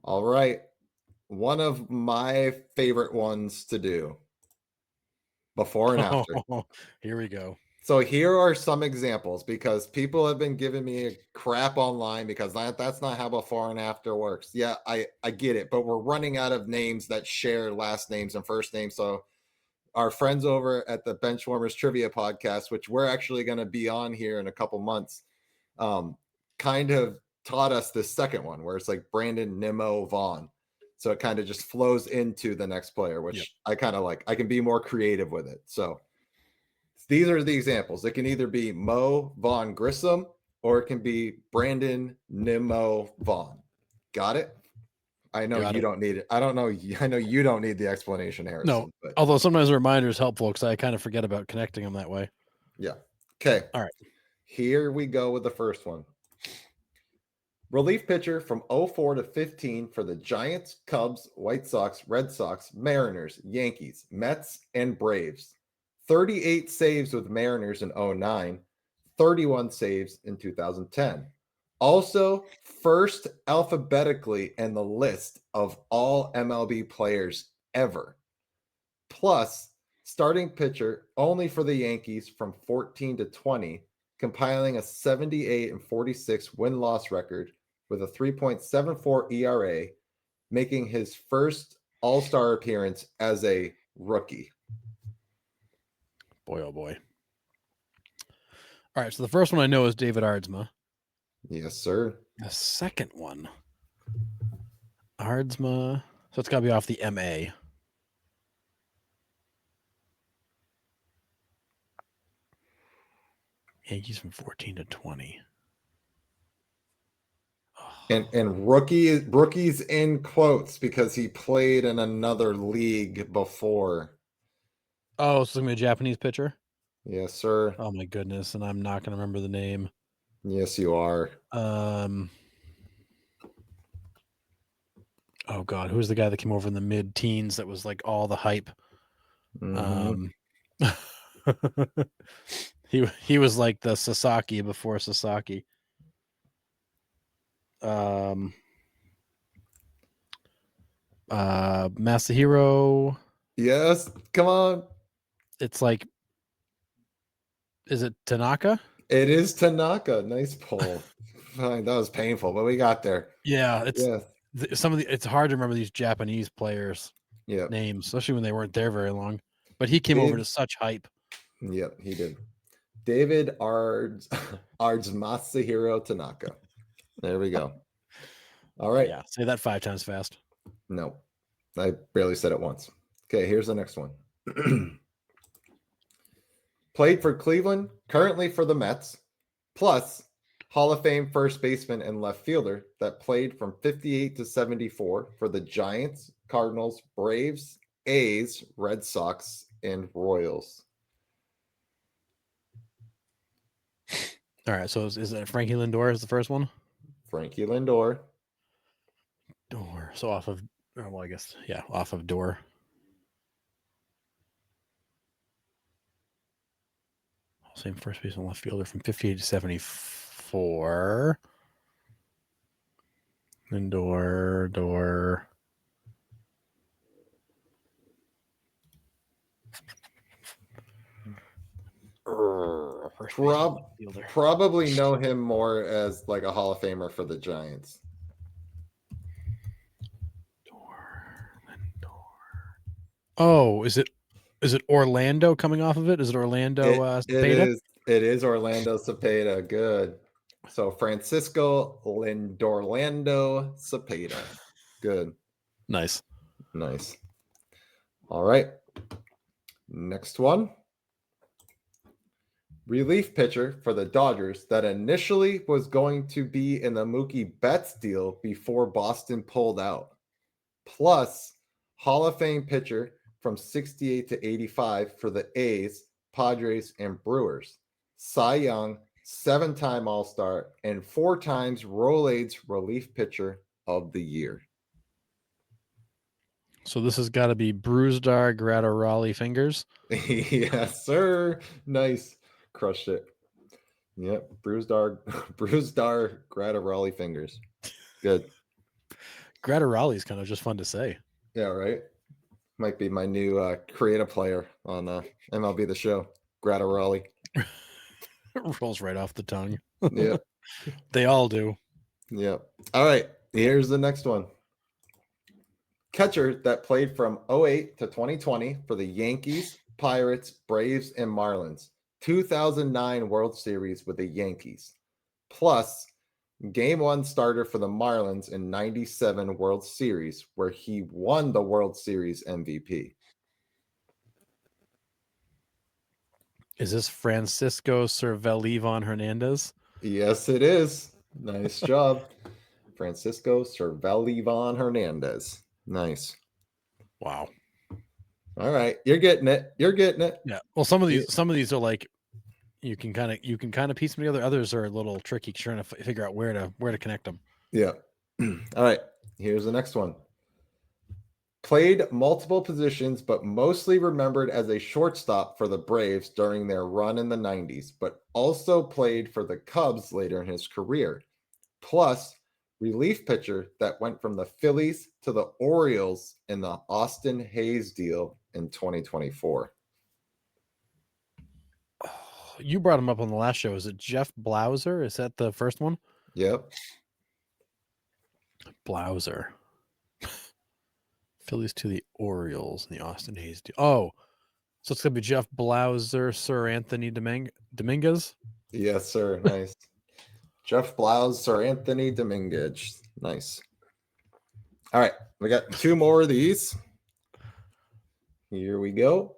All right. One of my favorite ones to do, before and after. Oh, here we go. So here are some examples because people have been giving me crap online because that's not how before and after works. Yeah, I get it, but we're running out of names that share last names and first names. So our friends over at the Benchwarmers Trivia Podcast, which we're actually going to be on here in a couple months, um, kind of taught us this second one where it's like Brandon Nimmo Vaughn. So it kind of just flows into the next player, Yep. which I kind of like. I can be more creative with it. So these are the examples. It can either be Mo Vaughn Grissom or it can be Brandon Nimmo Vaughn. Got it? I know Got you it. don't need it. I don't know. I know you don't need the explanation, No, Harrison, but although sometimes a reminder is helpful because I kind of forget about connecting them that way. yeah. Okay. All right. Here we go with the first one. Relief pitcher from 04 to 15 for the Giants, Cubs, White Sox, Red Sox, Mariners, Yankees, Mets, and Braves. 38 saves with Mariners in 09, 31 saves in 2010. Also, first alphabetically in the list of all MLB players ever. Plus, starting pitcher only for the Yankees from 14 to 20, compiling a 78 and 46 win loss record with a 3.74 ERA, making his first All Star appearance as a rookie. Boy, oh boy. All right. So the first one I know is David Ardsma. Yes, sir. The second one, Ardsma. So it's got to be off the MA. Yankees from 14 to 20. And rookies in quotes because he played in another league before. Oh, so it's going to be a Japanese pitcher? Yes, sir. Oh, my goodness. And I'm not going to remember the name. Yes, you are. Oh, God. Who's the guy that came over in the mid-teens that was like all the hype? Mhm. He was like the Sasaki before Sasaki. Masahiro. Yes, come on. It's like, is it Tanaka? It is Tanaka. Nice pull. Fine, that was painful, but we got there. Yeah, it's Yeah. it's hard to remember these Japanese players' Yep. names, especially when they weren't there very long. But he came over to Dave. such hype. Yep, he did. David Ards Masahiro Tanaka. There we go. All right. Yeah, say that 5 times fast. No, I barely said it once. Okay, here's the next one. Played for Cleveland, currently for the Mets, plus Hall of Fame first baseman and left fielder that played from 58 to 74 for the Giants, Cardinals, Braves, A's, Red Sox, and Royals. All right, so is it Frankie Lindor is the first one? Frankie Lindor. Door. So off of, well, I guess, yeah, off of Door. Same first baseman, left fielder from 58 to 74. Lindor, Door. Probably know him more as like a Hall of Famer for the Giants. Oh, is it Orlando coming off of it? Is it Orlando Cepeda? It is Orlando Cepeda. Good. So Francisco Lindorlando Cepeda. Good. Nice. Nice. All right. Next one. Relief pitcher for the Dodgers that initially was going to be in the Mookie Betts deal before Boston pulled out. Plus Hall of Fame pitcher from 68 to 85 for the A's, Padres, and Brewers. Cy Young, 7-time All-Star, and 4 times Rolaids Relief Pitcher of the Year. So this has got to be Brewstar Graterolli Fingers. Yes, sir. Nice. Crushed it. Yep. Brewstar Graterolli Fingers. Good. Gratteroli's kind of just fun to say. Yeah, right. Might be my new creative player on MLB The Show. Gratteroli. Rolls right off the tongue. Yep. They all do. Yep. All right. Here's the next one. Catcher that played from 08 to 2020 for the Yankees, Pirates, Braves, and Marlins. 2009 World Series with the Yankees. Plus, Game 1 starter for the Marlins in 97 World Series, where he won the World Series MVP. Is this Francisco Cervelivon Hernandez? Yes, it is. Nice job. Francisco Cervelivon Hernandez. Nice. Wow. All right. You're getting it. You're getting it. Yeah. Well, some of these are like you can kind of piece them together. Others are a little tricky trying to figure out where to connect them. Yeah. All right. Here's the next one. Played multiple positions, but mostly remembered as a shortstop for the Braves during their run in the 90s, but also played for the Cubs later in his career. Plus, relief pitcher that went from the Phillies to the Orioles in the Austin Hayes deal in 2024. You brought him up on the last show. Is it Jeff Blauser? Is that the first one? Yep. Blauser. Phillies to the Orioles in the Austin Hayes deal. Oh, so it's gonna be Jeff Blauser, Sir Anthony Dominguez. Yes, sir. Nice. Jeff Blouse, Sir Anthony Dominguez. Nice. All right. We got two more of these. Here we go.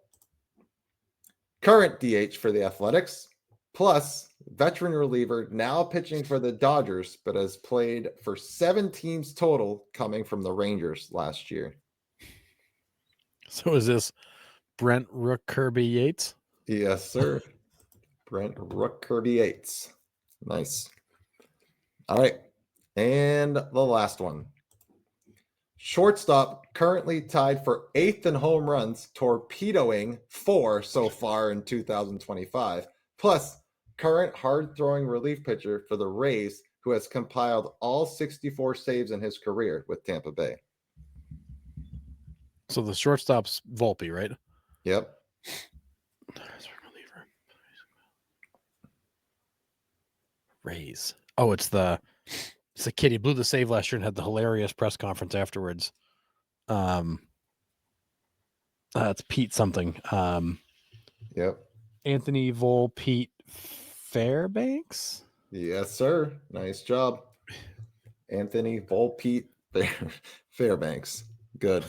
Current DH for the Athletics, plus veteran reliever now pitching for the Dodgers, but has played for 7 teams total coming from the Rangers last year. So is this Brent Rook Kirby Yates? Yes, sir. Brent Rook Kirby Yates. Nice. All right. And the last one. Shortstop currently tied for 8th in home runs, torpedoing 4 so far in 2025. Plus, current hard-throwing relief pitcher for the Rays, who has compiled all 64 saves in his career with Tampa Bay. So the shortstop's Volpe, right? Yep. Rays. Oh, it's the kid. He blew the save last year and had the hilarious press conference afterwards. It's Pete something. Yep. Anthony Volpe Fairbanks. Yes, sir. Nice job. Anthony Volpe Fairbanks. Good.